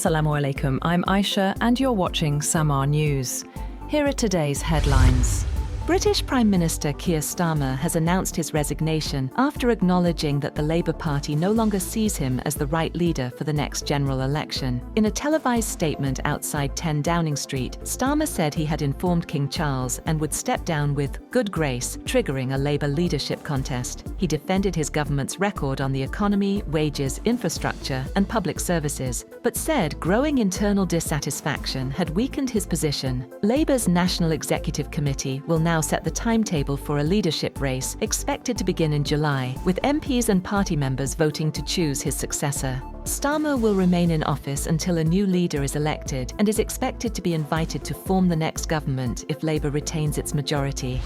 Assalamu alaikum, I'm Aisha and you're watching Samaa News. Here are today's headlines. British Prime Minister Keir Starmer has announced his resignation after acknowledging that the Labour Party no longer sees him as the right leader for the next general election. In a televised statement outside 10 Downing Street, Starmer said he had informed King Charles and would step down with good grace, triggering a Labour leadership contest. He defended his government's record on the economy, wages, infrastructure and public services, but said growing internal dissatisfaction had weakened his position. Labour's National Executive Committee will now set the timetable for a leadership race expected to begin in July, with MPs and party members voting to choose his successor. Starmer will remain in office until a new leader is elected and is expected to be invited to form the next government if Labour retains its majority.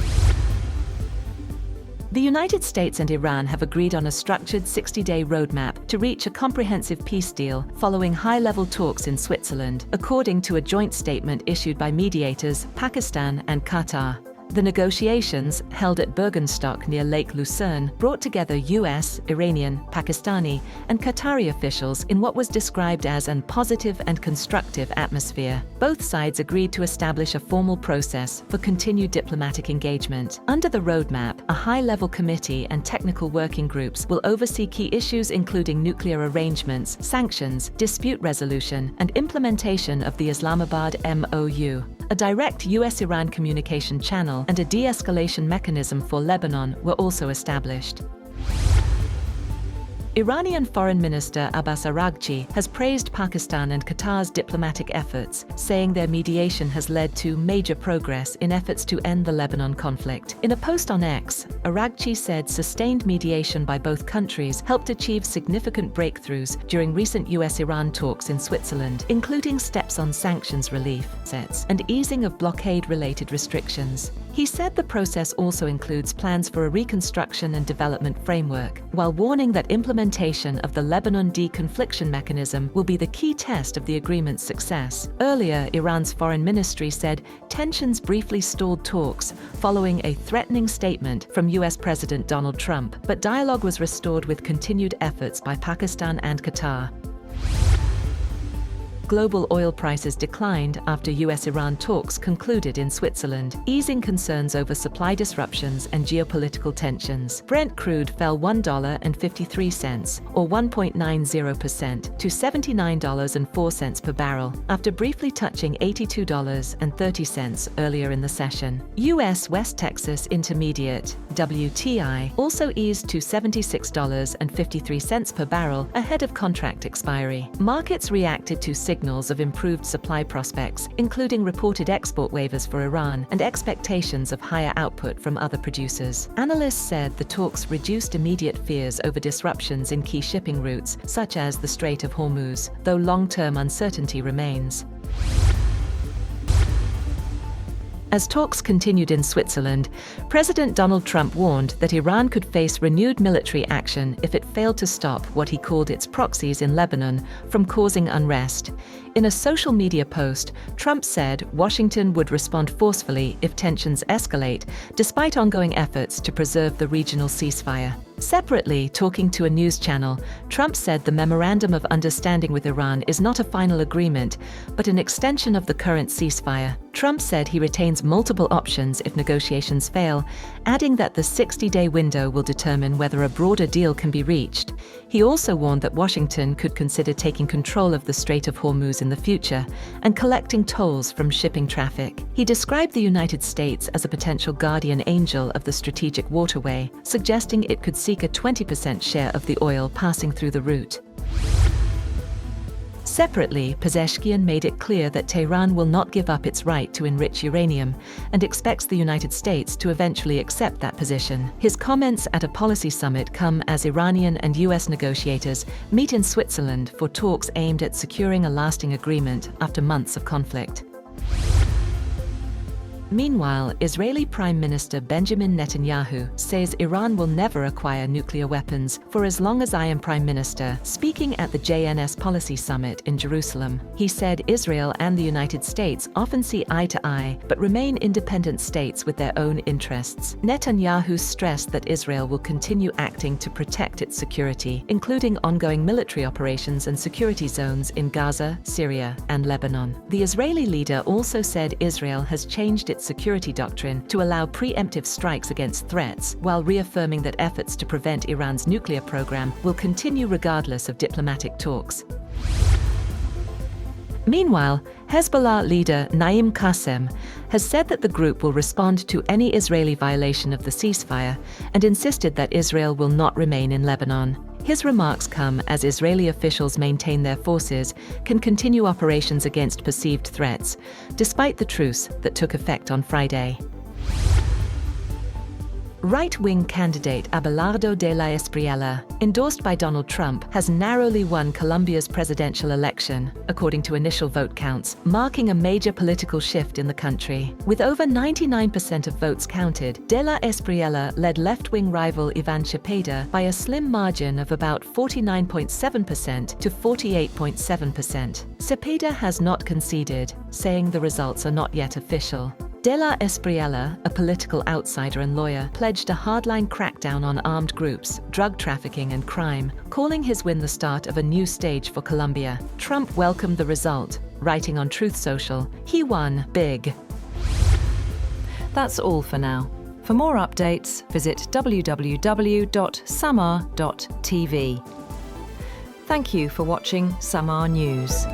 The United States and Iran have agreed on a structured 60-day roadmap to reach a comprehensive peace deal following high-level talks in Switzerland, according to a joint statement issued by mediators Pakistan and Qatar. The negotiations, held at Bergenstock near Lake Lucerne, brought together US, Iranian, Pakistani, and Qatari officials in what was described as an positive and constructive atmosphere. Both sides agreed to establish a formal process for continued diplomatic engagement. Under the roadmap, a high-level committee and technical working groups will oversee key issues including nuclear arrangements, sanctions, dispute resolution, and implementation of the Islamabad MOU. A direct US-Iran communication channel and a de-escalation mechanism for Lebanon were also established. Iranian Foreign Minister Abbas Araghchi has praised Pakistan and Qatar's diplomatic efforts, saying their mediation has led to major progress in efforts to end the Lebanon conflict. In a post on X, Araghchi said sustained mediation by both countries helped achieve significant breakthroughs during recent US-Iran talks in Switzerland, including steps on sanctions relief sets and easing of blockade-related restrictions. He said the process also includes plans for a reconstruction and development framework, while warning that implementation of the Lebanon de-confliction mechanism will be the key test of the agreement's success. Earlier, Iran's foreign ministry said tensions briefly stalled talks following a threatening statement from US President Donald Trump, but dialogue was restored with continued efforts by Pakistan and Qatar. Global oil prices declined after US-Iran talks concluded in Switzerland, easing concerns over supply disruptions and geopolitical tensions. Brent crude fell $1.53, or 1.90%, to $79.04 per barrel, after briefly touching $82.30 earlier in the session. US West Texas Intermediate, WTI, also eased to $76.53 per barrel ahead of contract expiry. Markets reacted to signals of improved supply prospects, including reported export waivers for Iran and expectations of higher output from other producers. Analysts said the talks reduced immediate fears over disruptions in key shipping routes, such as the Strait of Hormuz, though long-term uncertainty remains. As talks continued in Switzerland, President Donald Trump warned that Iran could face renewed military action if it failed to stop what he called its proxies in Lebanon from causing unrest. In a social media post, Trump said Washington would respond forcefully if tensions escalate, despite ongoing efforts to preserve the regional ceasefire. Separately, talking to a news channel, Trump said the Memorandum of Understanding with Iran is not a final agreement, but an extension of the current ceasefire. Trump said he retains multiple options if negotiations fail, adding that the 60-day window will determine whether a broader deal can be reached. He also warned that Washington could consider taking control of the Strait of Hormuz in the future and collecting tolls from shipping traffic. He described the United States as a potential guardian angel of the strategic waterway, suggesting it could seek a 20% share of the oil passing through the route. Separately, Pezeshkian made it clear that Tehran will not give up its right to enrich uranium and expects the United States to eventually accept that position. His comments at a policy summit come as Iranian and US negotiators meet in Switzerland for talks aimed at securing a lasting agreement after months of conflict. Meanwhile, Israeli Prime Minister Benjamin Netanyahu says Iran will never acquire nuclear weapons for as long as I am Prime Minister, speaking at the JNS Policy Summit in Jerusalem. He said Israel and the United States often see eye to eye, but remain independent states with their own interests. Netanyahu stressed that Israel will continue acting to protect its security, including ongoing military operations and security zones in Gaza, Syria, and Lebanon. The Israeli leader also said Israel has changed its security doctrine to allow preemptive strikes against threats, while reaffirming that efforts to prevent Iran's nuclear program will continue regardless of diplomatic talks. Meanwhile, Hezbollah leader Naim Qassem has said that the group will respond to any Israeli violation of the ceasefire and insisted that Israel will not remain in Lebanon. His remarks come as Israeli officials maintain their forces can continue operations against perceived threats, despite the truce that took effect on Friday. Right-wing candidate Abelardo de la Espriella, endorsed by Donald Trump, has narrowly won Colombia's presidential election, according to initial vote counts, marking a major political shift in the country. With over 99% of votes counted, de la Espriella led left-wing rival Iván Cepeda by a slim margin of about 49.7% to 48.7%. Cepeda has not conceded, saying the results are not yet official. De la Espriella, a political outsider and lawyer, pledged a hardline crackdown on armed groups, drug trafficking and crime, calling his win the start of a new stage for Colombia. Trump welcomed the result, writing on Truth Social, "He won big." That's all for now. For more updates, visit www.samaa.tv. Thank you for watching Samaa News.